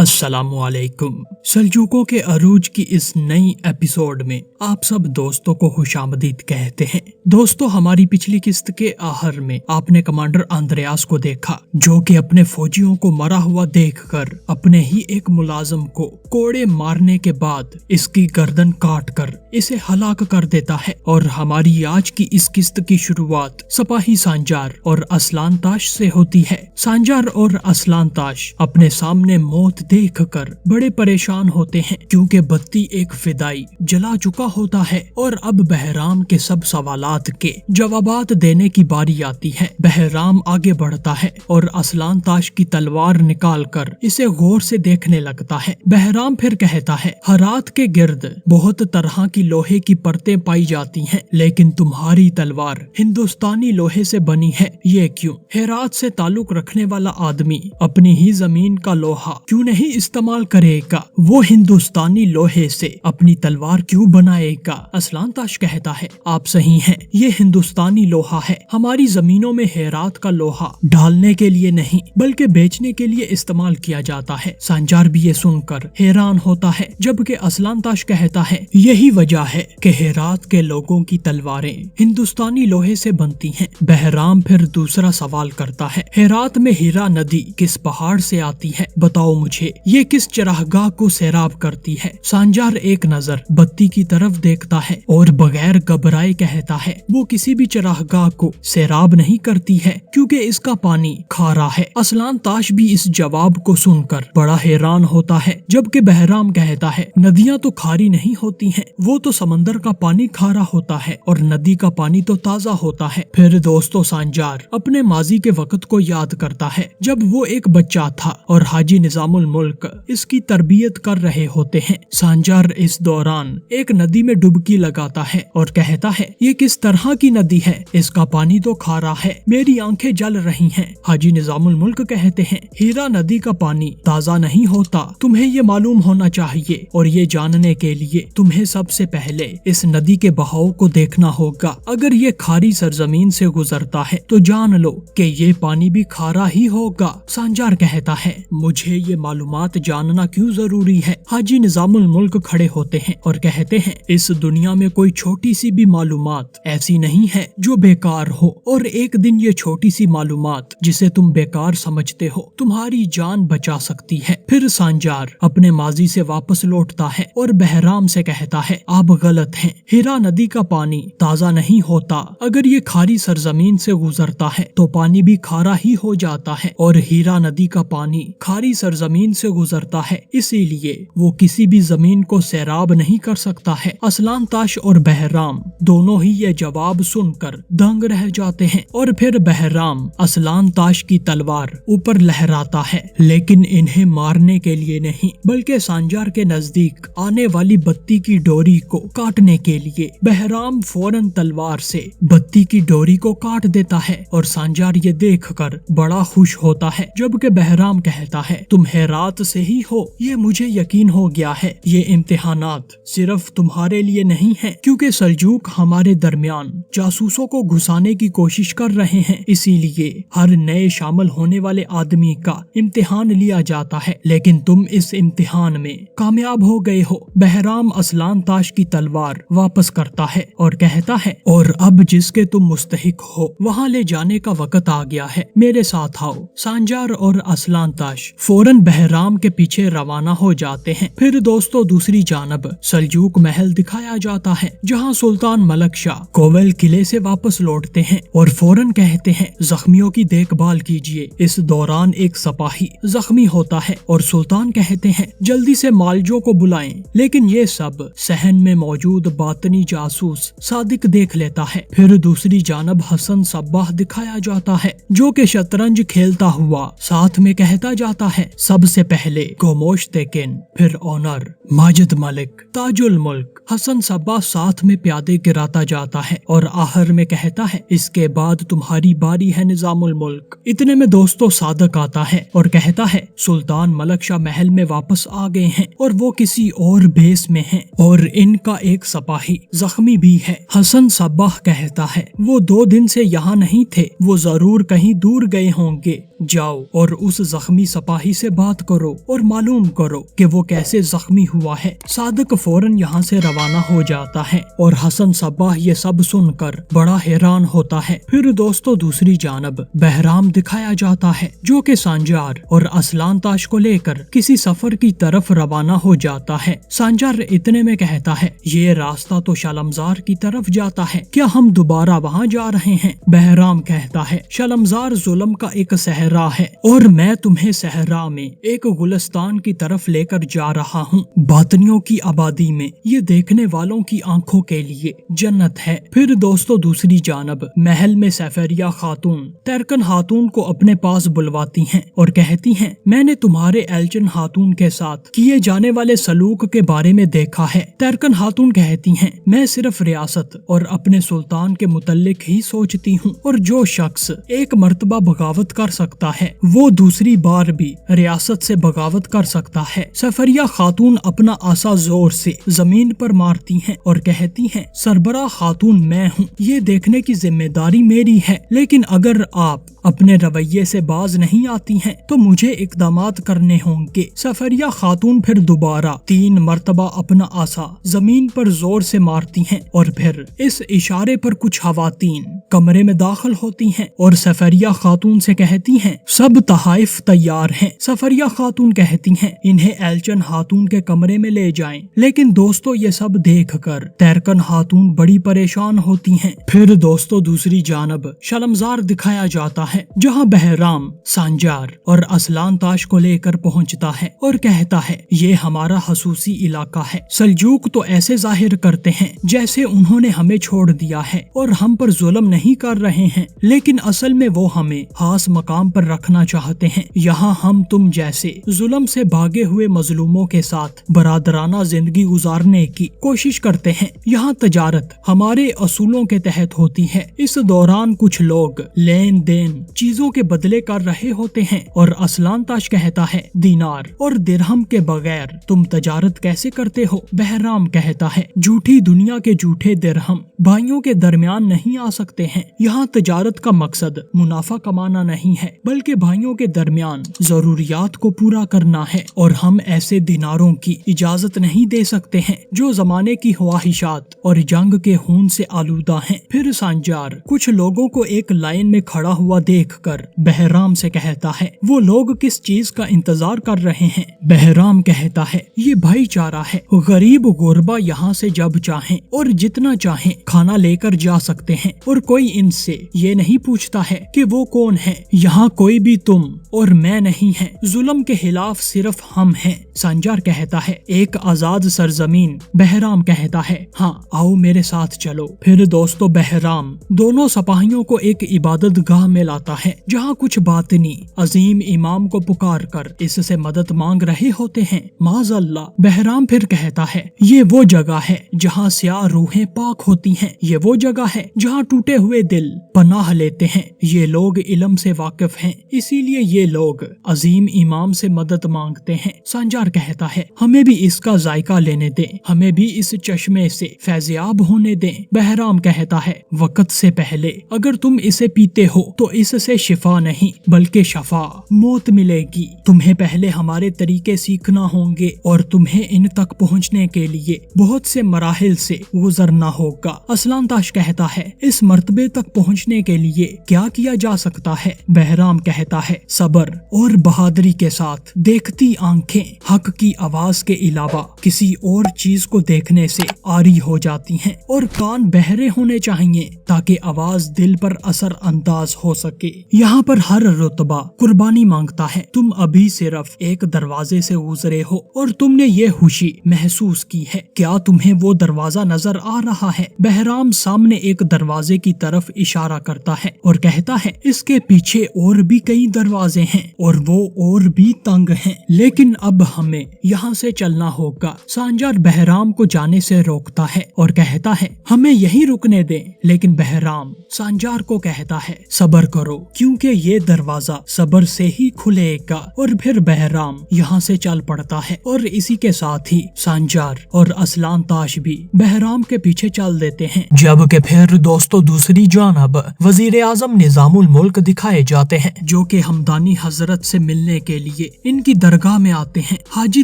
السلام علیکم۔ سلجوقوں کے عروج کی اس نئی ایپیسوڈ میں آپ سب دوستوں کو خوش آمدید کہتے ہیں۔ دوستو، ہماری پچھلی قسط کے آخر میں آپ نے کمانڈر اندریاس کو دیکھا جو کہ اپنے فوجیوں کو مرا ہوا دیکھ کر اپنے ہی ایک ملازم کو کوڑے مارنے کے بعد اس کی گردن کاٹ کر اسے ہلاک کر دیتا ہے، اور ہماری آج کی اس قسط کی شروعات سپاہی سانجار اور اسلان تاش سے ہوتی ہے۔ سانجار اور اسلان تاش اپنے سامنے موت دیکھ کر بڑے پریشان ہوتے ہیں کیونکہ بتی ایک فدائی جلا چکا ہوتا ہے، اور اب بہرام کے سب سوالات کے جوابات دینے کی باری آتی ہے۔ بہرام آگے بڑھتا ہے اور اسلان تاش کی تلوار نکال کر اسے غور سے دیکھنے لگتا ہے۔ بہرام پھر کہتا ہے، ہرات کے گرد بہت طرح کی لوہے کی پرتیں پائی جاتی ہیں، لیکن تمہاری تلوار ہندوستانی لوہے سے بنی ہے، یہ کیوں؟ ہرات سے تعلق رکھنے والا آدمی اپنی ہی زمین کا لوہا کیوں نہیں استعمال کرے گا؟ وہ ہندوستانی لوہے سے اپنی تلوار کیوں بنائے گا؟ اسلان تاش کہتا ہے، آپ صحیح ہیں، یہ ہندوستانی لوہا ہے۔ ہماری زمینوں میں ہرات کا لوہا ڈالنے کے لیے نہیں بلکہ بیچنے کے لیے استعمال کیا جاتا ہے۔ سانجار بھی یہ سن کر حیران ہوتا ہے، جبکہ اسلان تاش کہتا ہے، یہی وجہ ہے کہ ہرات کے لوگوں کی تلواریں ہندوستانی لوہے سے بنتی ہیں۔ بہرام پھر دوسرا سوال کرتا ہے، ہرات میں ہیرا ندی کس پہاڑ سے آتی ہے؟ بتاؤ مجھے، یہ کس چراگاہ کو سیراب کرتی ہے؟ سانجار ایک نظر بتی کی طرف دیکھتا ہے اور بغیر گھبرائے کہتا ہے، وہ کسی بھی چراگاہ کو سیراب نہیں کرتی ہے کیونکہ اس کا پانی کھارا ہے۔ اسلان تاش بھی اس جواب کو سن کر بڑا حیران ہوتا ہے، جبکہ بہرام کہتا ہے، ندیاں تو کھاری نہیں ہوتی ہیں، وہ تو سمندر کا پانی کھارا ہوتا ہے اور ندی کا پانی تو تازہ ہوتا ہے۔ پھر دوستو، سانجار اپنے ماضی کے وقت کو یاد کرتا ہے جب وہ ایک بچہ تھا اور حاجی نظام الملک اس کی تربیت کر رہے ہوتے ہیں۔ سانجار اس دوران ایک ندی میں ڈبکی لگاتا ہے اور کہتا ہے، یہ کس طرح کی ندی ہے؟ اس کا پانی تو کھارا ہے، میری آنکھیں جل رہی ہیں۔ حاجی نظام الملک کہتے ہیں، ہیرا ندی کا پانی تازہ نہیں ہوتا، تمہیں یہ معلوم ہونا چاہیے، اور یہ جاننے کے لیے تمہیں سب سے پہلے اس ندی کے بہاؤ کو دیکھنا ہوگا۔ اگر یہ کھاری سرزمین سے گزرتا ہے تو جان لو کہ یہ پانی بھی کھارا ہی ہوگا۔ سانجار کہتا ہے، مجھے یہ معلومات جاننا کیوں ضروری ہے؟ حاجی نظام الملک کھڑے ہوتے ہیں اور کہتے ہیں، اس دنیا میں کوئی چھوٹی سی بھی معلومات ایسی نہیں ہے جو بیکار ہو، اور ایک دن یہ چھوٹی سی معلومات جسے تم بیکار سمجھتے ہو تمہاری جان بچا سکتی ہے۔ پھر سانجار اپنے ماضی سے واپس لوٹتا ہے اور بہرام سے کہتا ہے، آپ غلط ہیں، ہیرا ندی کا پانی تازہ نہیں ہوتا، اگر یہ کھاری سرزمین سے گزرتا ہے تو پانی بھی کھارا ہی ہو جاتا ہے، اور ہیرا ندی کا پانی کھاری سرزمین سے گزرتا ہے، اسی لیے وہ کسی بھی زمین کو سیراب نہیں کر سکتا ہے۔ اسلان تاش اور بہرام دونوں ہی یہ جواب سن کر دنگ رہ جاتے ہیں، اور پھر بہرام اسلان تاش کی تلوار اوپر لہراتا ہے، لیکن انہیں مارنے کے لیے نہیں بلکہ سانجار کے نزدیک آنے والی بتی کی ڈوری کو کاٹنے کے لیے۔ بہرام فوراً تلوار سے بتی کی ڈوری کو کاٹ دیتا ہے، اور سانجار یہ دیکھ کر بڑا خوش ہوتا ہے، جبکہ بہرام کہتا ہے، تم ہرات سے ہی ہو، یہ مجھے یقین ہو گیا ہے، یہ امتحانات صرف تمہارے لیے نہیں ہیں کیونکہ سلجوق ہمارے درمیان جاسوسوں کو گھسانے کی کوشش کر رہے ہیں، اسی لیے ہر نئے شامل ہونے والے آدمی کا امتحان لیا جاتا ہے، لیکن تم اس امتحان میں کامیاب ہو گئے ہو۔ بہرام اسلان تاش کی تلوار واپس کرتا ہے اور کہتا ہے، اور اب جس کے تم مستحق ہو وہاں لے جانے کا وقت آ گیا ہے، میرے ساتھ آؤ۔ سانجار اور اسلان تاش فوراً بہرام کے پیچھے روانہ ہو جاتے ہیں۔ پھر دوستو، دوسری جانب سلجوق محل دکھایا جاتا ہے جہاں سلطان ملک شاہ کوول قلعے سے واپس لوٹتے ہیں اور فوراً کہتے ہیں، زخمیوں کی دیکھ بھال کیجیے۔ اس دوران ایک سپاہی زخمی ہوتا ہے اور سلطان کہتے ہیں، جلدی سے مالجو کو بلائیں، لیکن یہ سب صحن میں موجود باطنی جاسوس صادق دیکھ لیتا ہے۔ پھر دوسری جانب حسن صباح دکھایا جاتا ہے جو کہ شطرنج کھیلتا ہوا ساتھ میں کہتا جاتا ہے، سب سے پہلے گوموش تیکن، پھر اونر، ماجد ملک، تاج الملک۔ حسن صباح ساتھ میں پیادے گراتا جاتا ہے اور آخر میں کہتا ہے، اس کے بعد تمہاری باری ہے نظام الملک۔ اتنے میں دوستو صادق آتا ہے اور کہتا ہے، سلطان ملک شاہ محل میں واپس آ گئے ہیں اور وہ کسی اور بیس میں ہیں، اور ان کا ایک سپاہی زخمی بھی ہے۔ حسن صباح کہتا ہے، وہ 2 دن سے یہاں نہیں تھے، وہ ضرور کہیں دور گئے ہوں گے۔ जाओ और उस जख्मी सिपाही से बात करो और मालूम करो कि वो कैसे जख्मी हुआ है। सादिक फौरन यहाँ से रवाना हो जाता है और हसन सब्बाह ये सब सुनकर बड़ा हैरान होता है। फिर दोस्तों दूसरी जानब बहराम दिखाया जाता है जो कि सांजार और असलान ताश को लेकर किसी सफर की तरफ रवाना हो जाता है। सांजार इतने में कहता है ये रास्ता तो शलमजार की तरफ जाता है, क्या हम दोबारा वहाँ जा रहे हैं? बहराम कहता है शलमजार जुल्म का एक सहरा है और मैं तुम्हें सहरा में एक गुलिस्तान की तरफ लेकर जा रहा हूँ। बातनियों की आबादी में ये देखने वालों की आंखों के लिए जन्नत है। फिर दोस्तों दूसरी जानब महल में सफरिया खातून तैरकन खातून को अपने पास बुलवाती हैं और कहती हैं मैंने तुम्हारे एल्चन खातून के साथ किए जाने वाले सलूक के बारे में देखा है। तैरकन खातून कहती हैं मैं सिर्फ रियासत और अपने सुल्तान के मुतल्लिक ही सोचती हूँ और जो शख्स एक मर्तबा बगावत कर सकता है वो दूसरी बार भी रियासत से बगावत कर सकता है। सफरिया खातून अपना आसा जोर से जमीन पर मारती हैं और कहती हैं सरबरा खातून मैं हूँ, ये देखने की जिम्मेदारी मेरी है, लेकिन अगर आप अपने रवैये से बाज नहीं आती हैं तो मुझे इकदामात करने होंगे। सफरिया खातून फिर दोबारा 3 मर्तबा अपना आसा जमीन पर जोर से मारती हैं और फिर इस इशारे पर कुछ खवातीन कमरे में दाखिल होती हैं और सफरिया खातून से कहती हैं सब तहाइफ तैयार हैं। सफरिया खातून कहती हैं इन्हें एल्चन खातून के कमरे में ले जाएं। लेकिन दोस्तों ये सब देखकर तैरकन खातून बड़ी परेशान होती हैं। फिर दोस्तों दूसरी जानब शलमजार दिखाया जाता है जहाँ बहराम सांजार और असलान ताश को लेकर पहुँचता है और कहता है ये हमारा खसूसी इलाका है। सल्जूक तो ऐसे जाहिर करते हैं जैसे उन्होंने हमें छोड़ दिया है और हम पर जुल्म नहीं कर रहे हैं, लेकिन असल में वो हमें खास मकाम पर रखना चाहते हैं। यहाँ हम तुम जैसे जुल्म से भागे हुए मजलूमों के साथ बरादराना जिंदगी गुजारने की कोशिश करते हैं। यहाँ तजारत हमारे असूलों के तहत होती है। इस दौरान कुछ लोग लेन देन चीजों के बदले कर रहे होते हैं और असलान ताश कहता है दीनार और दिरहम के बगैर तुम तजारत कैसे करते हो? बहराम कहता है झूठी दुनिया के झूठे दिरहम भाइयों के दरमियान नहीं आ सकते हैं। यहाँ तजारत का मकसद मुनाफा कमाना नहीं है बल्कि भाइयों के दरमियान जरूरियात को पूरा करना है और हम ऐसे दिनारों की इजाजत नहीं दे सकते हैं जो जमाने की ख्वाहिशात और जंग के खून से आलूदा हैं। फिर सांजार कुछ लोगों को एक लाइन में खड़ा हुआ देखकर बहराम से कहता है वो लोग किस चीज का इंतजार कर रहे हैं? बहराम कहता है ये भाईचारा है। गरीब गुरबा यहाँ से जब चाहें और जितना चाहें खाना लेकर जा सकते हैं और कोई इनसे ये नहीं पूछता है कि वो कौन है। यहाँ कोई भी तुम और मैं नहीं है, जुल्म के खिलाफ सिर्फ हम हैं। सांजार कहता है एक आजाद सरजमीन। बहराम कहता है हाँ आओ मेरे साथ चलो। फिर दोस्तों बहराम दोनों सिपाहियों को एक इबादत गाह में लाता है जहाँ कुछ बातनी अजीम इमाम को पुकार कर इससे मदद मांग रहे होते हैं। माज़अल्लाह। बहराम फिर कहता है ये वो जगह है जहाँ स्याह रूहें पाक होती हैं, ये वो जगह है जहाँ टूटे हुए दिल पनाह लेते हैं। ये लोग इल्म से वाकिफ हैं, इसीलिए ये लोग अजीम इमाम से मदद मांगते हैं। सांजार कहता है हमें भी इसका जायका लेने दें, हमें भी इस चश्मे से फैज़याब होने दें। बहराम कहता है वक्त से पहले अगर तुम इसे पीते हो तो इससे शिफा नहीं बल्कि शफा मौत मिलेगी। तुम्हें पहले हमारे तरीके सीखना होंगे और तुम्हें इन तक पहुँचने के लिए बहुत से मराहिल से गुजरना होगा। असलान ताश कहता है इस मर्तबे तक पहुँचने के लिए क्या किया जा सकता है? बहराम कहता है सब्र और बहादुरी के साथ देखती आंखें हक की आवाज के अलावा किसी और चीज को देखने से आरी हो जाती हैं और कान बहरे होने चाहिए ताकि आवाज दिल पर असर अंदाज हो सके। यहाँ पर हर रुतबा कुर्बानी मांगता है। तुम अभी सिर्फ एक दरवाजे से गुजरे हो और तुमने ये खुशी महसूस की है, क्या तुम्हें वो दरवाजा नजर आ रहा है? बहराम सामने एक दरवाजे की तरफ इशारा करता है और कहता है इसके पीछे और भी कई दरवाजे हैं और वो और भी तंग हैं, लेकिन अब हमें यहाँ से चलना होगा। सांजार बहराम को जाने से रोकता है और कहता है हमें यहीं रुकने दें, लेकिन बहराम सांजार को कहता है सब्र करो क्योंकि ये दरवाजा सब्र से ही खुलेगा। और फिर बहराम यहाँ से चल पड़ता है और इसी के साथ ही सांजार और असलान ताश भी बहराम के पीछे चल देते हैं। जबकि फिर दोस्तों दूसरी जानब वजीर आजम निजामुल मुल्क दिखाए जाते हैं है जो कि हमदानी हजरत से मिलने के लिए इनकी दरगाह में आते हैं। हाजी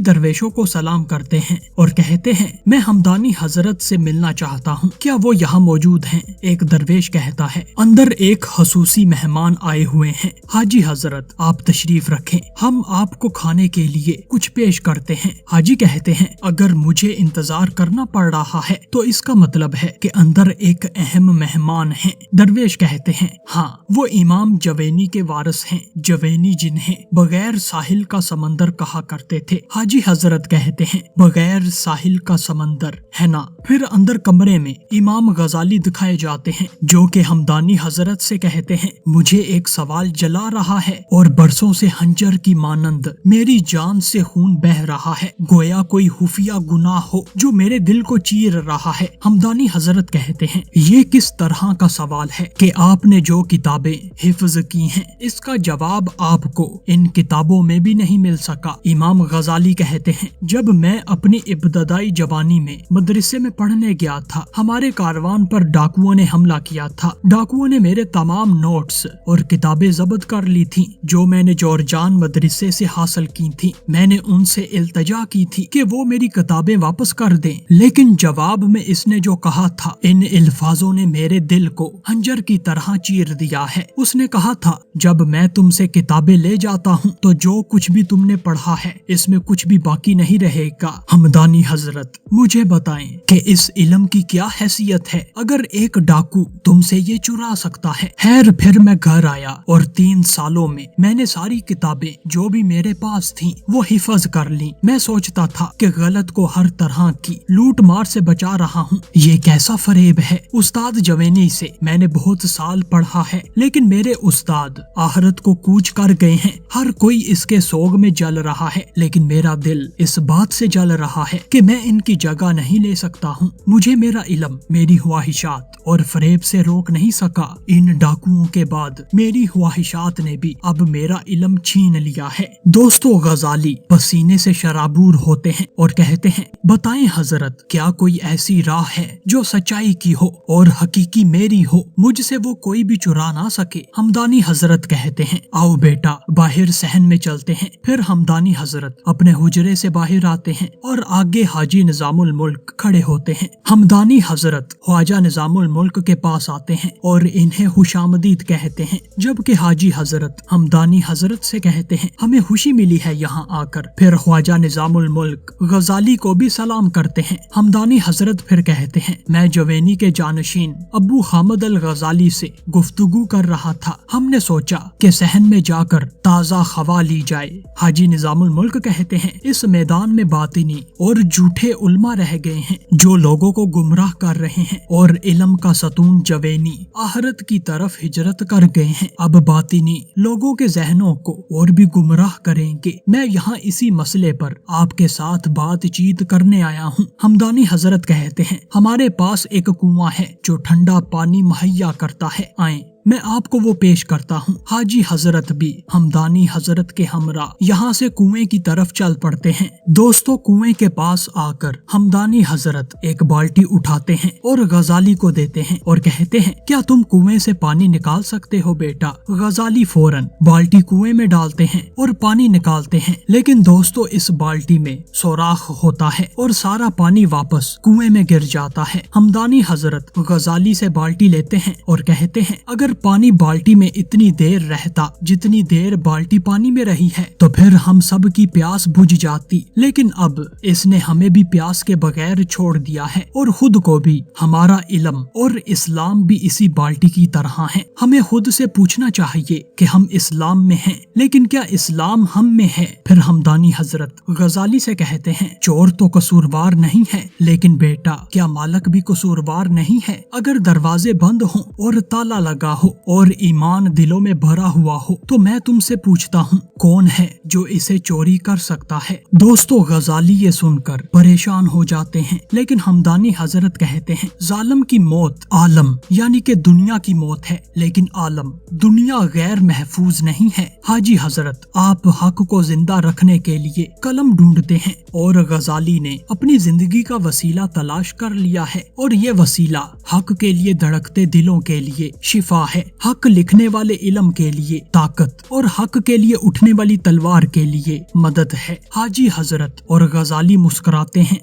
दरवेशों को सलाम करते हैं और कहते हैं, मैं हमदानी हजरत से मिलना चाहता हूँ, क्या वो यहाँ मौजूद हैं? एक दरवेश कहता है, अंदर एक खसूसी मेहमान आए हुए हैं। हाजी हजरत आप तशरीफ रखें, हम आपको खाने के लिए कुछ पेश करते हैं। हाजी कहते हैं, अगर मुझे इंतजार करना पड़ रहा है तो इसका मतलब है कि अंदर एक अहम मेहमान है। दरवेश कहते हैं, हाँ, वो इमाम जवैनी के वारिस हैं, जवैनी जिन्हें बगैर साहिल का समंदर कहा करते थे। हाजी हजरत कहते हैं, बगैर साहिल का समंदर है ना। फिर अंदर कमरे में इमाम गजाली दिखाए जाते हैं जो कि हमदानी हजरत से कहते हैं, मुझे एक सवाल जला रहा है और बरसों से हंजर की मानंद मेरी जान से खून बह रहा है, गोया कोई खुफिया गुनाह हो जो मेरे दिल को चीर रहा है। हमदानी हजरत कहते हैं, ये किस तरह का सवाल है कि आपने जो किताबें हिफ्ज की हैं इसका जवाब आपको इन किताबों में भी नहीं मिल सका। इमाम गजाली कहते हैं, जब मैं अपनी इब्तदाई जवानी में मदरसे में पढ़ने गया था, हमारे कारवान पर डाकुओं ने हमला किया था। डाकुओं ने मेरे तमाम नोट्स और किताबें जब्त कर ली थी जो मैंने जॉर्जान मदरसे से हासिल की थी। मैंने उनसे इल्तजा की थी कि वो मेरी किताबें वापस कर दें, लेकिन जवाब में इसने जो कहा था, इन अल्फाजों ने मेरे दिल को हंजर की तरह चीर दिया है। उसने कहा था, जब मैं तुमसे किताबें ले जाता हूँ तो जो कुछ भी तुमने पढ़ा है इसमें कुछ भी बाकी नहीं रहेगा। हमदानी हजरत मुझे बताएं कि इस इल्म की क्या हैसियत है अगर एक डाकू तुमसे ये चुरा सकता है। खैर फिर मैं घर आया और 3 सालों में मैंने सारी किताबें जो भी मेरे पास थीं वो हिफज कर ली। मैं सोचता था कि गलत को हर तरह की लूट मार से बचा रहा हूँ। ये कैसा फरेब है। उस्ताद जवैनी से मैंने बहुत साल पढ़ा है, लेकिन मेरे उस्ताद आखिरत को कूच कर गए हैं। हर कोई इसके सोग में जल रहा है, लेकिन मेरा दिल इस बात से जल रहा है कि मैं इनकी जगह नहीं ले सकता हूँ। मुझे मेरा इल्म मेरी ख्वाहिशात और फरेब से रोक नहीं सका। इन डाकुओं के बाद मेरी ख्वाहिशात ने भी अब मेरा इल्म छीन लिया है। दोस्तों, गजाली पसीने से शराबूर होते हैं और कहते हैं, बताएं हजरत, क्या कोई ऐसी राह है जो सच्चाई की हो और हकीकी मेरी हो, मुझसे वो कोई भी चुरा ना सके। हमदानी हजरत कहते हैं, आओ बेटा, बाहर सहन में चलते हैं। फिर हमदानी हजरत अपने हुजरे से बाहर आते हैं और आगे हाजी निजामुल मुल्क खड़े होते हैं। हमदानी हजरत ख्वाजा निजामुल मुल्क के पास आते हैं और इन्हें खुशामदीद कहते हैं, जबकि हाजी हजरत हमदानी हजरत से कहते हैं, हमें खुशी मिली है यहाँ आकर। फिर ख्वाजा निजामुल मुल्क गजाली को भी सलाम करते हैं। हमदानी हजरत फिर कहते हैं, मैं जवैनी के जानशीन अबू हामिद अल गजाली से गुफ्तगू कर रहा था। हमने सोचा कि सहन में जाकर ताज़ा हवा ली जाए। हाजी निजामुल मुल्क कहते हैं, इस मैदान में बातिनी और झूठे उल्मा रह गए हैं जो लोगों को गुमराह कर रहे हैं, और इल्म का सतून जवैनी आखिरत की तरफ हिजरत कर गए हैं। अब बातिनी लोगों के जहनों को और भी गुमराह करेंगे। मैं यहाँ इसी मसले पर आपके साथ बातचीत करने आया हूँ। हमदानी हजरत कहते हैं, हमारे पास एक कुआं है जो ठंडा पानी मुहैया करता है, आए मैं आपको वो पेश करता हूँ। हाजी हजरत भी हमदानी हजरत के हमरा यहाँ से कुएं की तरफ चल पड़ते हैं। दोस्तों, कुएं के पास आकर हमदानी हजरत एक बाल्टी उठाते हैं और गजाली को देते हैं और कहते हैं, क्या तुम कुएं से पानी निकाल सकते हो बेटा? गजाली फौरन बाल्टी कुएं में डालते हैं और पानी निकालते हैं, लेकिन दोस्तों इस बाल्टी में सोराख होता है और सारा पानी वापस कुएं में गिर जाता है। हमदानी हजरत गजाली से बाल्टी लेते हैं और कहते हैं, अगर पानी बाल्टी में इतनी देर रहता जितनी देर बाल्टी पानी में रही है तो फिर हम सब की प्यास बुझ जाती, लेकिन अब इसने हमें भी प्यास के बगैर छोड़ दिया है और खुद को भी। हमारा इल्म और इस्लाम भी इसी बाल्टी की तरह है। हमें खुद से पूछना चाहिए कि हम इस्लाम में हैं, लेकिन क्या इस्लाम हम में है? फिर हमदानी हजरत गजाली से कहते हैं, चोर तो कसूरवार नहीं है, लेकिन बेटा क्या मालक भी कसूरवार नहीं है? अगर दरवाजे बंद हों और ताला लगा हो और ईमान दिलों में भरा हुआ हो तो मैं तुमसे पूछता हूँ, कौन है जो इसे चोरी कर सकता है? दोस्तों, गजाली ये सुनकर परेशान हो जाते हैं, लेकिन हमदानी हजरत कहते हैं, जालिम की मौत आलम यानी कि दुनिया की मौत है, लेकिन आलम दुनिया गैर महफूज नहीं है। हाजी हजरत आप हक को जिंदा रखने के लिए कलम ढूंढते हैं और गजाली ने अपनी जिंदगी का वसीला तलाश कर लिया है और ये वसीला हक के लिए धड़कते दिलों के लिए शिफा है। है। हक लिखने वाले इल्म के लिए ताकत और हक के लिए उठने वाली तलवार के लिए मदद है। हाजी हजरत और गजाली मुस्कुराते हैं।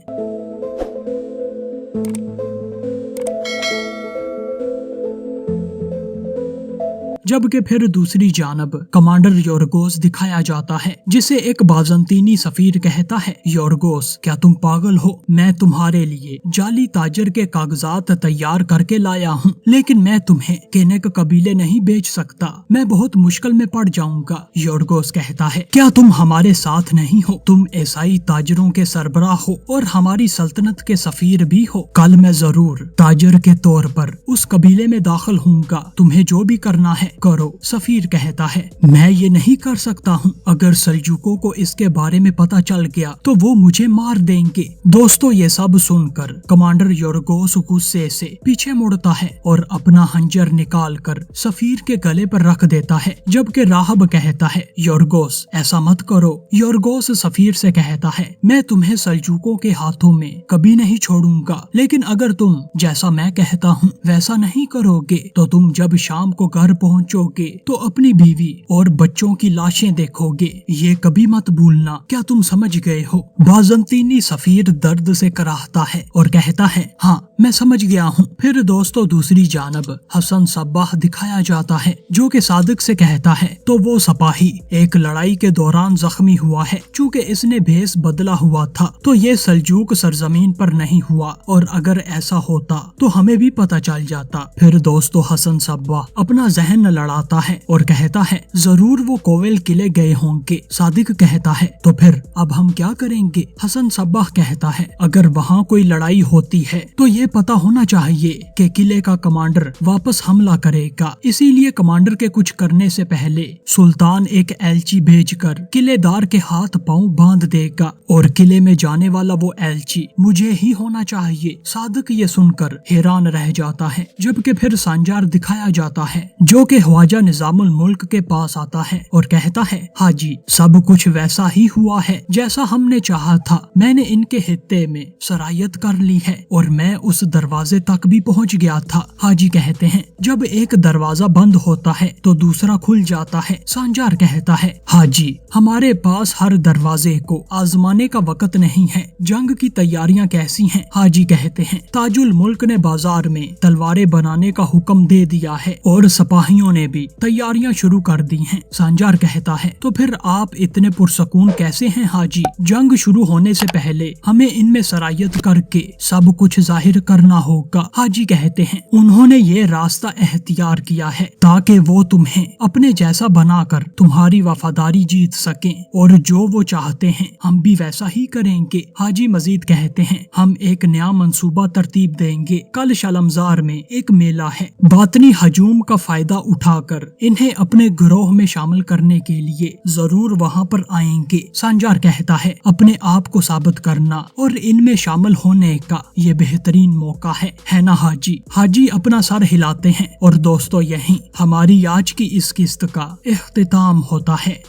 जबकि फिर दूसरी जानब कमांडर योरगोस दिखाया जाता है, जिसे एक बाजंतीनी सफीर कहता है, योरगोस क्या तुम पागल हो? मैं तुम्हारे लिए जाली ताजर के कागजात तैयार करके लाया हूँ, लेकिन मैं तुम्हें केनेक कबीले नहीं बेच सकता, मैं बहुत मुश्किल में पड़ जाऊंगा। योरगोस कहता है, क्या तुम हमारे साथ नहीं हो? तुम ईसाई ताजरों के सरबराह हो और हमारी सल्तनत के सफीर भी हो। कल मैं जरूर ताजर के तौर पर उस कबीले में दाखिल होऊंगा, तुम्हें जो भी करना है करो। सफीर कहता है, मैं ये नहीं कर सकता हूँ, अगर सल्जूकों को इसके बारे में पता चल गया तो वो मुझे मार देंगे। दोस्तों ये सब सुनकर कमांडर योरगोस गुस्से से पीछे मुड़ता है और अपना हंजर निकाल कर सफीर के गले पर रख देता है, जबकि राहब कहता है, योरगोस ऐसा मत करो। योरगोस सफीर से कहता है, मैं तुम्हें सल्जूकों के हाथों में कभी नहीं छोड़ूंगा, लेकिन अगर तुम जैसा मैं कहता हूँ वैसा नहीं करोगे तो तुम जब शाम को घर पहुँचोगे तो अपनी बीवी और बच्चों की लाशें देखोगे, ये कभी मत भूलना। क्या तुम समझ गए हो? बाजंतीनी सफीर दर्द से कराहता है और कहता है, हाँ मैं समझ गया हूँ। फिर दोस्तों दूसरी जानब हसन सब्बाह दिखाया जाता है, जो कि सादिक से कहता है, तो वो सिपाही एक लड़ाई के दौरान जख्मी हुआ है, चूँकि इसने भेस बदला हुआ था तो ये सल्जूक सरजमीन पर नहीं हुआ, और अगर ऐसा होता तो हमें भी पता चल जाता। फिर दोस्तों हसन सब्बाह अपना जहन लड़ाता है और कहता है, जरूर वो कोवेल किले गए होंगे। सादिक कहता है, तो फिर अब हम क्या करेंगे? हसन सब्बाह कहता है, अगर वहाँ कोई लड़ाई होती है तो ये पता होना चाहिए कि किले का कमांडर वापस हमला करेगा, इसीलिए कमांडर के कुछ करने से पहले सुल्तान एक एलची भेजकर किलेदार के हाथ पांव बांध देगा, और किले में जाने वाला वो एलची मुझे ही होना चाहिए। सादिक ये सुनकर हैरान रह जाता है। जबकि फिर सांजार दिखाया जाता है, जो कि ख्वाजा निजामुल मुल्क के पास आता है और कहता है, हाजी सब कुछ वैसा ही हुआ है जैसा हमने चाहा था। मैंने इनके हित्ते में सरायत कर ली है और मैं उस दरवाजे तक भी पहुंच गया था। हाजी कहते हैं, जब एक दरवाजा बंद होता है तो दूसरा खुल जाता है। सांजार कहता है, हाजी हमारे पास हर दरवाजे को आजमाने का वक्त नहीं है, जंग की तैयारियां कैसी हैं? हाजी कहते हैं, ताजुल मुल्क ने बाजार में तलवारें बनाने का हुक्म दे दिया है और सिपाहियों ने भी तैयारियां शुरू कर दी हैं। सांजार कहता है, तो फिर आप इतने पुरसकून कैसे हैं हाजी? जंग शुरू होने से पहले हमें इनमें सरायत करके सब कुछ जाहिर करना होगा। हाजी कहते हैं, उन्होंने ये रास्ता एहतियार किया है ताकि वो तुम्हें अपने जैसा बनाकर तुम्हारी वफादारी जीत सकें, और जो वो चाहते हैं हम भी वैसा ही करेंगे। हाजी मजीद कहते हैं, हम एक नया मंसूबा तरतीब देंगे। कल शलमजार में एक मेला है, बातनी हजूम का फायदा उठाकर इन्हें अपने गिरोह में शामिल करने के लिए जरूर वहाँ पर आएंगे। सांजार कहता है, अपने आप को साबित करना और इनमें शामिल होने का ये बेहतरीन मौका है ना हाजी? हाजी अपना सर हिलाते हैं और दोस्तों यहीं हमारी आज की इस किस्त का इख्तिताम होता है।